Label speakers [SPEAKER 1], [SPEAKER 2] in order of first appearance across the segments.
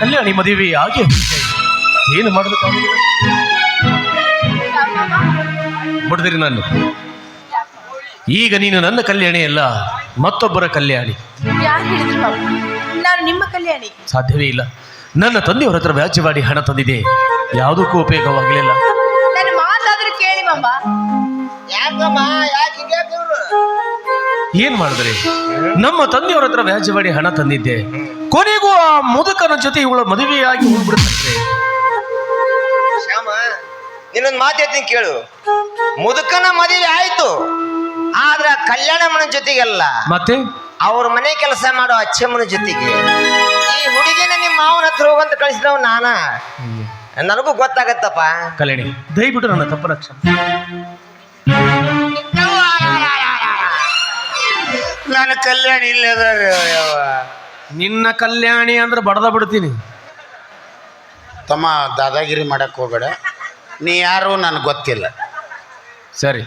[SPEAKER 1] ಕಲ್ಯಾಣಿ ಮದುವೆ ಆಗಿ ಏನು ಮಾಡಬೇಕಾಗಿದೆ ಬಿಡ್ದಿರಿ ನಾನು. ಈಗ ನೀನು ನನ್ನ ಕಲ್ಯಾಣಿ ಅಲ್ಲ, ಮತ್ತೊಬ್ಬರ ಕಲ್ಯಾಣಿ.
[SPEAKER 2] ಯಾರು ಹೇಳಿದ್ರು ಬಾಬು ನಾನು ನಿಮ್ಮ ಕಲ್ಯಾಣಿ?
[SPEAKER 1] ಸಾಧ್ಯವೇ ಇಲ್ಲ. ನನ್ನ ತಂದೆಯವರ ಹತ್ರ ವ್ಯಾಜ್ಯವಾಡಿ ಹಣ ತಂದಿದೆ, ಯಾವುದಕ್ಕೂ ಉಪಯೋಗವಾಗಲಿಲ್ಲ.
[SPEAKER 2] ನನ್ನ ಮಾತಾದ್ರೂ ಕೇಳಿ ಮಾಮ.
[SPEAKER 3] ಯಾಕಮ್ಮ ಯಾಕೆ ಇವ್ರು
[SPEAKER 1] ಏನ್ ಮಾಡಿದ್ರಿ? ನಮ್ಮ ತಂದೆಯವರ ಹತ್ರ ವ್ಯಾಜ್ಯವಾಡಿ ಹಣ ತಂದಿದ್ದೆ, ಕೊನೆಗೂ ಆ ಮುದುಕನ ಜೊತೆ ಇವಳ ಮದುವೆಯಾಗಿ ಹೋಗ್ಬಿಡುತ್ತೆ.
[SPEAKER 3] ಶ್ಯಾಮ, ನಿನ್ನೊಂದು ಮಾತು ಹೇಳ್ತೀನಿ ಕೇಳು. ಮುದುಕನ ಮದುವೆ ಆಯ್ತು, ಆದ್ರ ಕಲ್ಯಾಣಮ್ಮನ ಜೊತೆಗೆಲ್ಲ
[SPEAKER 1] ಮತ್ತೆ
[SPEAKER 3] ಅವ್ರ ಮನೆ ಕೆಲಸ ಮಾಡೋ ಅಚ್ಚಮ್ಮನ ಜೊತೆಗೆ ಈ ಹುಡುಗಿನ ನಿಮ್ಮ ಮಾವನ ಹತ್ರ ಹೋಗಂತ ಕಳಿಸಿದವ್ ನಾನ. ನನಗೂ ಗೊತ್ತಾಗತ್ತಪ್ಪ.
[SPEAKER 1] ಕಲ್ಯಾಣಿ, ದಯವಿಟ್ಟು ನನ್ನ ತಪ್ಪನ ಕ್ಷಮೆ.
[SPEAKER 3] ನನ್ನ ಕಲ್ಯಾಣಿ ಇಲ್ಲದ
[SPEAKER 1] ನಿನ್ನ ಕಲ್ಯಾಣಿ ಅಂದ್ರೆ ಬಡದ ಬಿಡ್ತೀನಿ.
[SPEAKER 4] ತಮ್ಮ ದಾದಾಗಿರಿ ಮಾಡಕ್ಕೆ ಹೋಗಬೇಡ. ನೀ ಯಾರು ನನಗೆ ಗೊತ್ತಿಲ್ಲ.
[SPEAKER 1] ಸರಿ,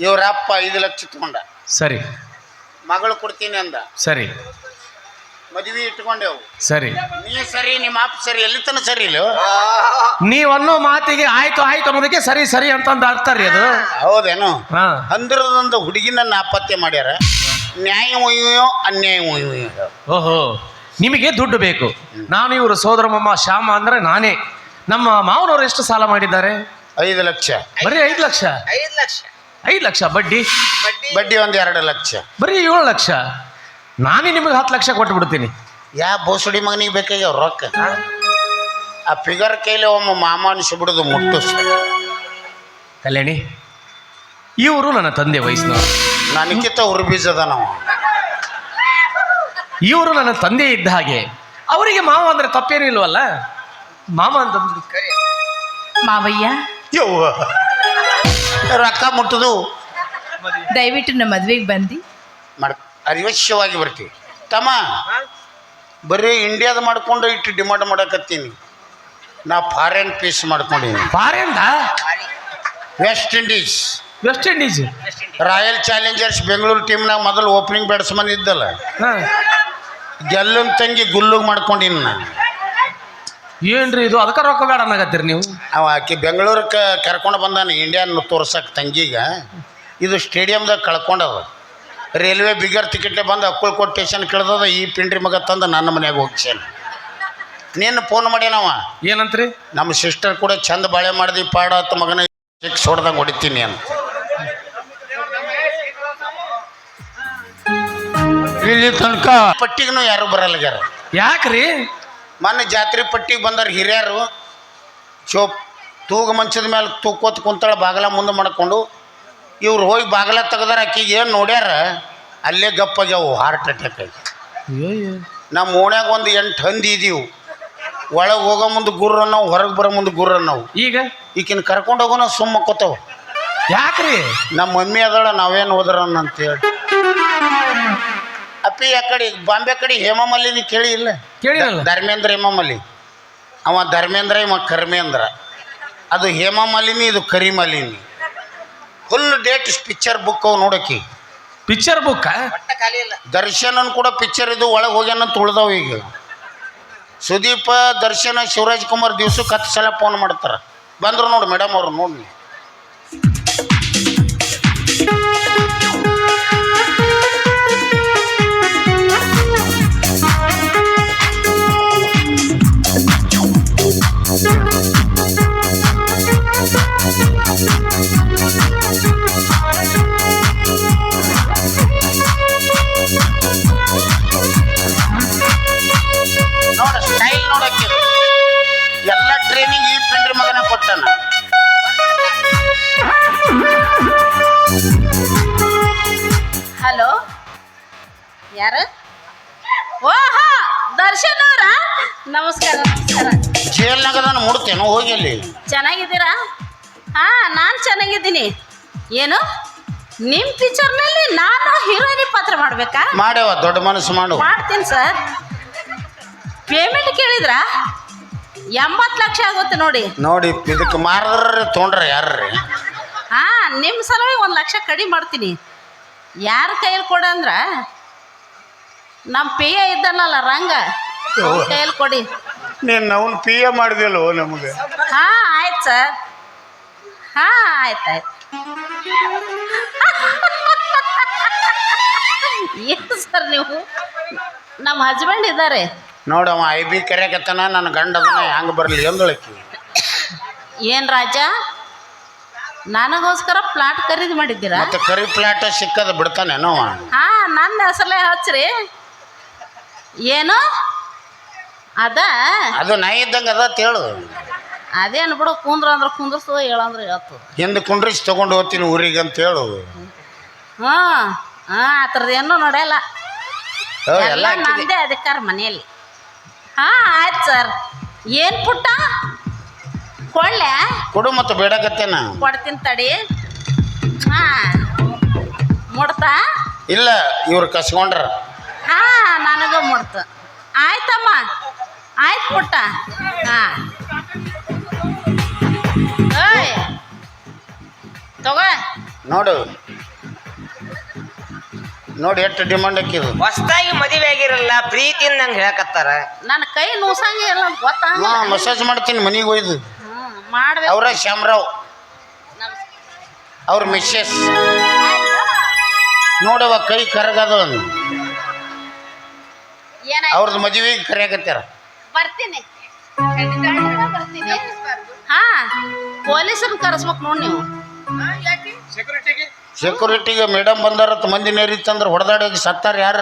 [SPEAKER 4] ಇವ್ರಪ್ಪ 5 ಲಕ್ಷ ತಗೊಂಡ,
[SPEAKER 1] ಸರಿ
[SPEAKER 4] ಮಗಳು ಕೊಡ್ತೀನಿ ಅಂದ,
[SPEAKER 1] ಸರಿ
[SPEAKER 4] ಮದುವೆ ಇಟ್ಕೊಂಡೆವು.
[SPEAKER 1] ಸರಿ,
[SPEAKER 4] ನೀ ಸರಿ, ನಿಮ್ಮ ಅಪ್ಪ ಸರಿ, ಎಲ್ಲಿ ತನ ಸರಿ ಇಲ್ಲ.
[SPEAKER 1] ನೀವನ್ನೋ ಮಾತಿಗೆ ಆಯ್ತು ಆಯ್ತು ಅನ್ನೋದಕ್ಕೆ ಸರಿ ಸರಿ ಅಂತಂದು ಆಡ್ತಾರ್ರಿ ಅದು.
[SPEAKER 4] ಹೌದೇನು?
[SPEAKER 1] ಹಾ,
[SPEAKER 4] ಅಂದ್ರದೊಂದು ಹುಡುಗಿನ ನಾಪತ್ತೆ ಮಾಡ್ಯಾರ. ನ್ಯಾಯ ಒಯ್ಯೋ ಅನ್ಯಾಯ ಒಯ್ಯೋ.
[SPEAKER 1] ಓಹೋ, ನಿಮಗೆ ದುಡ್ಡು ಬೇಕು. ನಾನು ಇವರು ಸೋದರ ಮಾಮ ಶ್ಯಾಮ ಅಂದ್ರೆ ನಾನೇ. ನಮ್ಮ ಮಾವನವರು ಎಷ್ಟು ಸಾಲ ಮಾಡಿದ್ದಾರೆ?
[SPEAKER 4] 5 ಲಕ್ಷ.
[SPEAKER 1] ಬರೀ 5 ಲಕ್ಷ.
[SPEAKER 3] 5 ಲಕ್ಷ
[SPEAKER 1] 5 ಲಕ್ಷ ಬಡ್ಡಿ,
[SPEAKER 4] ಬಡ್ಡಿ ಒಂದು 2 ಲಕ್ಷ.
[SPEAKER 1] ಬರೀ 7 ಲಕ್ಷ. ನಾನೇ ನಿಮಗೆ 10 ಲಕ್ಷ ಕೊಟ್ಟು ಬಿಡ್ತೀನಿ.
[SPEAKER 4] ಯಾ ಬೋಸುಡಿ ಮಗನಿಗೆ ಬೇಕಾಗ್ಯಾವ ರೊಕ್ಕ. ಆ ಫಿಗರ್ ಕೈಲಿ ಒಮ್ಮೆ ಮಾಮ ಅನಿಸ್ಬಿಡುದು ಮುಟ್ಟು.
[SPEAKER 1] ಕಲ್ಯಾಣಿ, ಇವರು ನನ್ನ ತಂದೆ ವಯಸ್ಸಿನವರು.
[SPEAKER 4] ನನಗಿಂತ ಉರ್ಬೀಜದ ನಾವು.
[SPEAKER 1] ಇವರು ನನ್ನ ತಂದೆ ಇದ್ದ ಹಾಗೆ. ಅವರಿಗೆ ಮಾವ ಅಂದ್ರೆ ತಪ್ಪೇನೂ ಇಲ್ವಲ್ಲ? ಮಾಮ ಅಂತ
[SPEAKER 2] ಮಾವಯ್ಯ,
[SPEAKER 4] ಯವ್ವ ರೊಕ್ಕ ಮುಟ್ಟದು
[SPEAKER 2] ದಯವಿಟ್ಟು ನಮ್ಮ ಮದ್ವೆಗೆ ಬಂದು
[SPEAKER 4] ಮಾಡ್ ಅವಶ್ಯವಾಗಿ ಬರ್ತೀವಿ. ತಮ್ಮ ಬರೀ ಇಂಡಿಯಾದ ಮಾಡ್ಕೊಂಡು ಇಟ್ಟು ಡಿಮಾಂಡ್ ಮಾಡಕತ್ತೀನಿ. ನಾ ಫಾರಿನ್ ಪೀಸ್ ಮಾಡ್ಕೊಂಡಿನಿ.
[SPEAKER 1] Foreign,
[SPEAKER 4] West Indies.
[SPEAKER 1] West Indies,
[SPEAKER 4] Royal Challengers Bengaluru ಟೀಮ್ನಾಗ ಮೊದಲು ಓಪನಿಂಗ್ ಬ್ಯಾಟ್ಸ್ಮನ್ ಇದ್ದಲ್ಲ, ಗೆಲ್ಲನ್ ತಂಗಿ ಗುಲ್ಲುಗ್ ಮಾಡ್ಕೊಂಡಿನಿ ನಾನು.
[SPEAKER 1] ಏನ್ರಿ ಇದು? ಅದಕ್ಕೆ ರೊಕ್ಕ ಬೇಡ ಅನ್ನಕತ್ತೀರಿ ನೀವು?
[SPEAKER 4] ಅವ ಆಕೆ ಬೆಂಗಳೂರಿಗೆ ಕರ್ಕೊಂಡು ಬಂದಾನ ಇಂಡಿಯನ್ ತೋರ್ಸಕ್ಕೆ ತಂಗಿಗ. ಇದು ಸ್ಟೇಡಿಯಮ್ದಾಗ ಕಳ್ಕೊಂಡದ. ರೈಲ್ವೆ ಬಿಗರ್ ಟಿಕೆಟ್ಲೆ ಬಂದು ಅಕ್ಕಳ್ಕೋಟ್ ಸ್ಟೇಷನ್ ಕೇಳ್ದದ. ಈ ಪಿಂಡ್ರಿ ಮಗ ತಂದು ನನ್ನ ಮನ್ಯಾಗ ಹೋಗ್ಸೇನ. ನೀನು ಫೋನ್ ಮಾಡ್ಯಾನವ,
[SPEAKER 1] ಏನಂತ್ರಿ?
[SPEAKER 4] ನಮ್ಮ ಸಿಸ್ಟರ್ ಕೂಡ ಚಂದ ಬಾಳೆ ಮಾಡ್ದಿ ಪಾಡತ್ ಮಗನ, 6 ಹೊಡ್ದಂಗೆ ಹೊಡಿತೀನಿ ಅಂತ. ಇಲ್ಲಿ ತನಕ ಪಟ್ಟಿಗೂ ಯಾರು ಬರಲ್ಗ್ಯಾರ.
[SPEAKER 1] ಯಾಕ್ರಿ?
[SPEAKER 4] ಮೊನ್ನೆ ಜಾತ್ರೆ ಪಟ್ಟಿಗೆ ಬಂದಾರ ಹಿರಿಯರು. ಚೋಪ್ ತೂಗ ಮಂಚದ ಮೇಲೆ ತೂಕೋತ್ ಕುಂತಾಳ, ಬಾಗಲ ಮುಂದೆ ಮಾಡ್ಕೊಂಡು. ಇವ್ರು ಹೋಗಿ ಬಾಗಲ ತೆಗ್ದಾರ. ಆಕಿಗೆ ಏನು ನೋಡ್ಯಾರ, ಅಲ್ಲೇ ಗಪ್ಪಾಗ್ಯಾವು, ಹಾರ್ಟ್ ಅಟ್ಯಾಕ್ ಆಗಿ. ನಮ್ಮ ಓಣ್ಯಾಗ ಒಂದು 8 ಹಂದಿ ಇದೀವು. ಒಳಗೆ ಹೋಗೋ ಮುಂದೆ ಗುರ್ರ ನಾವು, ಹೊರಗೆ ಬರೋ ಮುಂದೆ ಗುರ್ರ ನಾವು.
[SPEAKER 1] ಈಗ
[SPEAKER 4] ಈಕಿನ ಕರ್ಕೊಂಡು ಹೋಗೋಣ ಸುಮ್ಮಕ್ಕೋತಾವ.
[SPEAKER 1] ಯಾಕ್ರಿ?
[SPEAKER 4] ನಮ್ಮ ಮಮ್ಮಿ ಅದಳ, ನಾವೇನು ಹೋದ್ರನ್ ಅಂತೇಳಿ. ಅಪ್ಪಿ ಆ ಕಡೆ ಬಾಂಬೆ ಕಡೆ ಹೇಮಮಲ್ಲಿನಿ ಕೇಳಿ ಇಲ್ಲ?
[SPEAKER 1] ಕೇಳಿರಲ್ಲ.
[SPEAKER 4] ಧರ್ಮೇಂದ್ರ ಹೇಮಮಲ್ಲಿ. ಅವ ಧರ್ಮೇಂದ್ರ, ಇವ ಕರ್ಮೇಂದ್ರ. ಅದು ಹೇಮಮಲ್ಲಿನಿ, ಇದು ಕರಿಮಲ್ಲಿನಿ. ಫುಲ್ ಡೇಟ್ ಪಿಕ್ಚರ್ ಬುಕ್ ಅವು ನೋಡಕಿ.
[SPEAKER 1] Picture book?
[SPEAKER 3] ಖಾಲಿ ಇಲ್ಲ.
[SPEAKER 4] ದರ್ಶನನ್ ಕೂಡ ಪಿಕ್ಚರ್ ಇದು ಒಳಗೆ ಹೋಗ್ಯಾನಂತ ಉಳ್ದಾವ. ಈಗ ಸುದೀಪ, ದರ್ಶನ, ಶಿವರಾಜ್ ಕುಮಾರ್ ದಿವ್ಸಕ್ಕೆ 10 ಸಲ ಫೋನ್ ಮಾಡ್ತಾರೆ. ಬಂದರು ನೋಡಿ ಮೇಡಮ್ ಅವರು, ನೋಡಿ. ನೋಡ ಸ್ಟೈಲ್ ನೋಡಕ್ಕೆ ಎಲ್ಲ ಟ್ರೈನಿಂಗ್ ಈ ಪಿಂಡ್ರಿ ಮಗನ ಕೊಟ್ಟನ.
[SPEAKER 2] ಹಲೋ, ಯಾರು? ಓಹೋ, ದರ್ಶನ್ ಅವರ? ನಮಸ್ಕಾರ ನಮಸ್ಕಾರ.
[SPEAKER 4] ಜೇಲ್ನಾಗ ನಾನು ಮುಡ್ತೇನೋ ಹೋಗಿ ಅಲ್ಲಿ.
[SPEAKER 2] ಚೆನ್ನಾಗಿದ್ದೀರಾ? ಹಾ, ನಾನು ಚೆನ್ನಾಗಿದ್ದೀನಿ. ಏನು ನಿಮ್ಮ ಪಿಕ್ಚರ್ನಲ್ಲಿ ನಾನು ಹೀರೋಯಿನಿ ಪಾತ್ರ ಮಾಡಬೇಕಾ?
[SPEAKER 4] ಮಾಡ್ಯಾವ, ದೊಡ್ಡ ಮನಸ್ಸು ಮಾಡು.
[SPEAKER 2] ಮಾಡ್ತೀನಿ ಸರ್. ಪೇಮೆಂಟ್ ಕೇಳಿದ್ರಾ? 80 ಲಕ್ಷ ಆಗುತ್ತೆ ನೋಡಿ.
[SPEAKER 4] ನೋಡಿ ಇದಕ್ಕೆ ಮಾರಿದ್ರೆ ತೊಗೊಂಡ್ರೆ ಯಾರ್ರಿ?
[SPEAKER 2] ಹಾ, ನಿಮ್ಮ ಸಲುವಾಗಿ 1 ಲಕ್ಷ ಕಡಿಮೆ ಮಾಡ್ತೀನಿ. ಯಾರ ಕೈಯಲ್ಲಿ ಕೊಡ ಅಂದ್ರ ನಮ್ಮ ಪೇಯ ಇದ್ದಾನಲ್ಲ ರಂಗ, ಅವ್ನ್ ಕೈಯಲ್ಲಿ ಕೊಡಿ.
[SPEAKER 4] ನೀನು ಅವನು ಪಿ ಎ ಮಾಡಿದೆಲ್ಲೋ ನಮಗೆ.
[SPEAKER 2] ಹಾ ಆಯ್ತು ಸರ್. ಹಾ ಆಯ್ತಾಯ್ತು. ಏನು ಸರ್ ನೀವು? ನಮ್ಮ ಹಸ್ಬೆಂಡ್ ಇದ್ದಾರೆ.
[SPEAKER 4] ನೋಡವ ಐ ಬಿ ಕರೆಯಕತ್ತಾನ, ನನ್ನ ಗಂಡ ಅದನ್ನ ಹೆಂಗೆ ಬರಲಿ ಅಂದಳಕಿ.
[SPEAKER 2] ಏನ್ ರಾಜ, ನನಗೋಸ್ಕರ ಪ್ಲಾಟ್ ಖರೀದಿ ಮಾಡಿದ್ದೀರಾ?
[SPEAKER 4] ಮತ್ತೆ ಕರಿ ಪ್ಲಾಟ್ ಸಿಕ್ಕದ ಬಿಡ್ತಾನೇನೋ.
[SPEAKER 2] ಹಾ ನನ್ನ ಹೆಸರಲ್ಲೇ ಹಚ್ಚ್ರಿ. ಏನು
[SPEAKER 4] ಅದು ನಾ ಇದ್ದಂಗೆ ಅದ ಹೇಳು.
[SPEAKER 2] ಅದೇನು ಬಿಡು, ಕುಂದ್ರ ಅಂದ್ರೆ ಕುಂದ್ರಸ್ತದ, ಹೇಳಂದ್ರೆ ಹೇಳ್ತದ.
[SPEAKER 4] ಹಿಂದೆ ಕುಂಡ್ರಿಸಿ ತೊಗೊಂಡು ಹೋಗ್ತೀನಿ ಊರಿಗೆ ಅಂತ ಹೇಳು.
[SPEAKER 2] ಹಾ ಹಾ ಆ ಥರದ್ದು ಏನೂ ನೋಡಲ್ಲ. ಎಲ್ಲ
[SPEAKER 4] ಎಲ್ಲ
[SPEAKER 2] ನಂದೇ ಅಧಿಕಾರ ಮನೆಯಲ್ಲಿ. ಹಾ ಆಯ್ತು ಸರ್. ಏನು ಪುಟ್ಟ ಕೊಳ್ಳೆ?
[SPEAKER 4] ಕೊಡು ಮತ್ತು ಬೇಡಕತ್ತೇನ.
[SPEAKER 2] ಕೊಡ್ತೀನಿ ತಡಿ. ಹಾ ಮುಡ್ತಾ?
[SPEAKER 4] ಇಲ್ಲ, ಇವ್ರು ಕಸ್ಕೊಂಡ್ರ.
[SPEAKER 2] ಹಾ ನನಗೂ ಮುಡ್ತು. ಆಯ್ತಮ್ಮ, ಆಯ್ತು ಪುಟ್ಟ. ಹಾ ಓಯ್ ತಗೋ.
[SPEAKER 4] ನೋಡಿ ಎಷ್ಟು ಡಿಮಾಂಡ್ ಹಾಕಿದು.
[SPEAKER 3] ಹೊಸದಾಗಿ ಮದುವೆ ಆಗಿರಲ್ಲ, ಪ್ರೀತಿಯಿಂದ ನಂಗೆ ಹೇಳಕತ್ತಾರ.
[SPEAKER 2] ನನ್ನ ಕೈ ನುಸಂಗೆ ಇಲ್ಲ ಗೊತ್ತಾಗ.
[SPEAKER 4] ಮಸಾಜ್ ಮಾಡ್ತೀನಿ ಮನೆಗೆ ಒಯ್ದು.
[SPEAKER 2] ಮಾಡ್ಬೇಕು.
[SPEAKER 4] ಅವರ ಶ್ಯಾಮರಾವ್, ಅವ್ರ ಮಿಸ್ಸೆಸ್. ನೋಡವ ಕೈ ಕರಗದ. ಅವ್ರದ್ದು ಮದುವೆಗೆ ಕರೆಯಾಕತ್ತಾರ.
[SPEAKER 2] ಬರ್ತೀನಿ ಬರ್ತೀನಿ. ಹಾ ಪೊಲೀಸರನ್ನ ಕರೆಸ್ಬೇಕು ನೋಡಿ ನೀವು.
[SPEAKER 4] ಸೆಕ್ಯೂರಿಟಿಗೆ ಮೇಡಮ್ ಬಂದಾರತ್ ಮಂದಿ ನೇರಿತ್ತಂದ್ರೆ ಹೊಡೆದಾಡಿ ಸತ್ತಾರ ಯಾರ.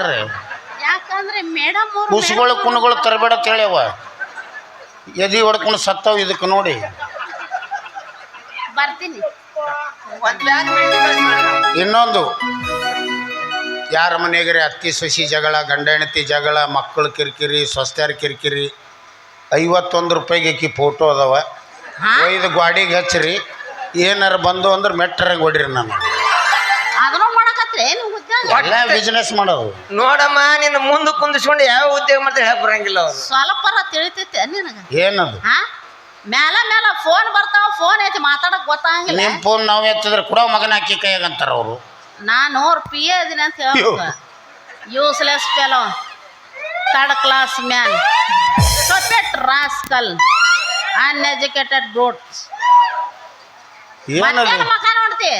[SPEAKER 2] ಯಾಕಂದ್ರೆ ಮೇಡಮ್
[SPEAKER 4] ಕೂಸುಗಳು ಕುಣಗಳು ತರಬೇಡ ತಿಳಿಯವ. ಎದಿ ಹೊಡ್ಕೊಂಡು ಸತ್ತವ್ ಇದಕ್ಕೆ ನೋಡಿ.
[SPEAKER 2] ಬರ್ತೀನಿ.
[SPEAKER 4] ಇನ್ನೊಂದು, ಯಾರ ಮನೆಗರೆ ಅತ್ತಿ ಸೊಸಿ ಜಗಳ, ಗಂಡ ಹೆಂಡತಿ ಜಗಳ, ಮಕ್ಕಳು ಕಿರಿಕಿರಿ, ಸ್ವಸ್ಥ್ಯಾರ ಕಿರಿಕಿರಿ, 51 ರೂಪಾಯಿಗೆ ಆಕಿ ಫೋಟೋ ಅದಾವ. ಒಯ್ದು ಗಾಡಿಗೆ ಹಚ್ಚಿರಿ, ಏನಾರು ಬಂದು ಅಂದ್ರೆ ಮೆಟ್ಟರಾಗ ಹೊಡ್ರಿ. ನಾನು
[SPEAKER 2] ಅದನ್ನು ಮಾಡಕತ್ರಿ
[SPEAKER 4] ಎಲ್ಲ ಬಿಸ್ನೆಸ್ ಮಾಡೋದು.
[SPEAKER 3] ನೋಡಮ್ಮ, ನಿನ್ನ ಮುಂದೆ ಕುಂದಿಸ್ಕೊಂಡು ಯಾವ ಉದ್ಯೋಗ ಮಾಡ್ತಾರೆ ಹೇಳಕ್ ಬರಂಗಿಲ್ಲ ಅವ್ರು.
[SPEAKER 2] ಸ್ವಲ್ಪರ ತಿಳಿತೈತೆ ನಿನಗ?
[SPEAKER 4] ಏನದು?
[SPEAKER 2] ಹಾ ಮೇಲ ಫೋನ್ ಬರ್ತಾವ, ಫೋನ್ ಐತಿ ಮಾತಾಡಕ್ ಗೊತ್ತಾಗಿಲ್ಲ.
[SPEAKER 4] ನಿಮ್ಮ ಫೋನ್ ನಾವು ಎತ್ತಿದ್ರೆ ಕೂಡ ಮಗನ ಹಾಕಿ ಕೈಯಾಗಂತಾರ ಅವರು.
[SPEAKER 2] ನಾನು ಅವ್ರ ಪಿ ಎ ಇದೀನಿ ಅಂತ ಹೇಳ್ಬೇಕು. Useless fellow, third class man, stupid rascal, uneducated brutes.
[SPEAKER 4] ಏನದು?
[SPEAKER 2] ಮಕ್ಕ ನೋಡ್ತಿ?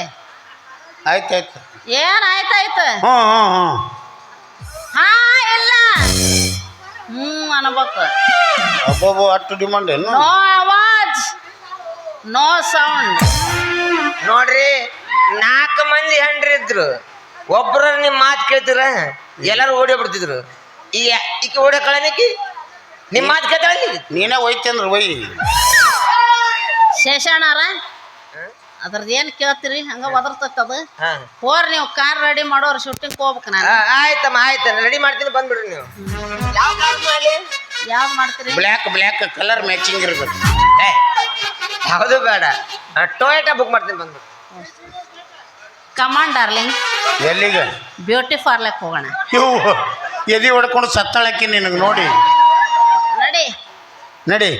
[SPEAKER 4] ಆಯ್ತಾಯ್ತು.
[SPEAKER 2] ಏನ್ ಆಯ್ತಾಯ್ತು?
[SPEAKER 4] ಹ್ಞೂ ಹ್ಞೂ ಹ್ಞೂ
[SPEAKER 2] ಹಾ ಇಲ್ಲ ಅನ್ಬೇಕು.
[SPEAKER 4] ಅಬ್ಬಬ್ಬ ಅಷ್ಟು ಡಿಮಾಂಡ್ ಏನು?
[SPEAKER 2] ನೋ ಆವಾಜ್, ನೋ ಸೌಂಡ್.
[SPEAKER 3] ನೋಡ್ರಿ, 4 ಮಂದಿ ಹೆಂಡ್ರಿ ಇದ್ರು. ಒಬ್ರ ನಿಮ್ ಮಾತು ಕೇಳ್ತೀರ, ಎಲ್ಲಾರು ಓಡಿ ಬಿಡ್ತಿದ್ರು. ಈಕೆ ಓಡೋ ಕಳನಿಕಿ ನಿಮ್ ಮಾತು ಕೇಳ್ತಾಳ.
[SPEAKER 4] ನೀನೇ ಒಯ್ತೇನ್ರಿ ಒಯ್.
[SPEAKER 2] ಶೇಷಣ್ಣರ ಅದ್ರದ್ದು ಏನು ಕೇಳ್ತೀರಿ? ಹಂಗ ಒದರ್ತೈತೆ ಅದು. ಹೋರ್ ನೀವು ಕಾರ್ ರೆಡಿ ಮಾಡೋರು, ಶೂಟಿಂಗ್ ಹೋಗ್ಬೇಕು. ನಾನು
[SPEAKER 3] ಆಯ್ತಮ್ಮ, ಆಯ್ತ ರೆಡಿ ಮಾಡ್ತೀನಿ, ಬಂದ್ಬಿಡ್ರಿ ನೀವು. ಯಾವ ಕಾರ್ ಮಾಡಿ?
[SPEAKER 2] ಯಾವ್ದು ಮಾಡ್ತೀರಿ?
[SPEAKER 4] ಬ್ಲ್ಯಾಕ್ ಕಲರ್ ಮ್ಯಾಚಿಂಗ್ ಇರ್ಬೇಕು.
[SPEAKER 3] ಯಾವುದು ಬೇಡ, ಟೊಯೋಟಾ ಬುಕ್ ಮಾಡ್ತೀನಿ, ಬಂದ್ಬಿಟ್ಟು.
[SPEAKER 2] ಕಮಾಂಡ್ ಡಾರ್ಲಿಂಗ್,
[SPEAKER 4] ಎಲ್ಲಿಗೆ?
[SPEAKER 2] ಬ್ಯೂಟಿ ಪಾರ್ಲರ್ಗೆ ಹೋಗೋಣ.
[SPEAKER 4] ಇವು ಎದಿ ಹೊಡ್ಕೊಂಡು ಸತ್ತಾಳಕ್ಕೆ ನಿನಗೆ ನೋಡಿ.
[SPEAKER 2] ನಡಿ
[SPEAKER 4] ನಡಿ.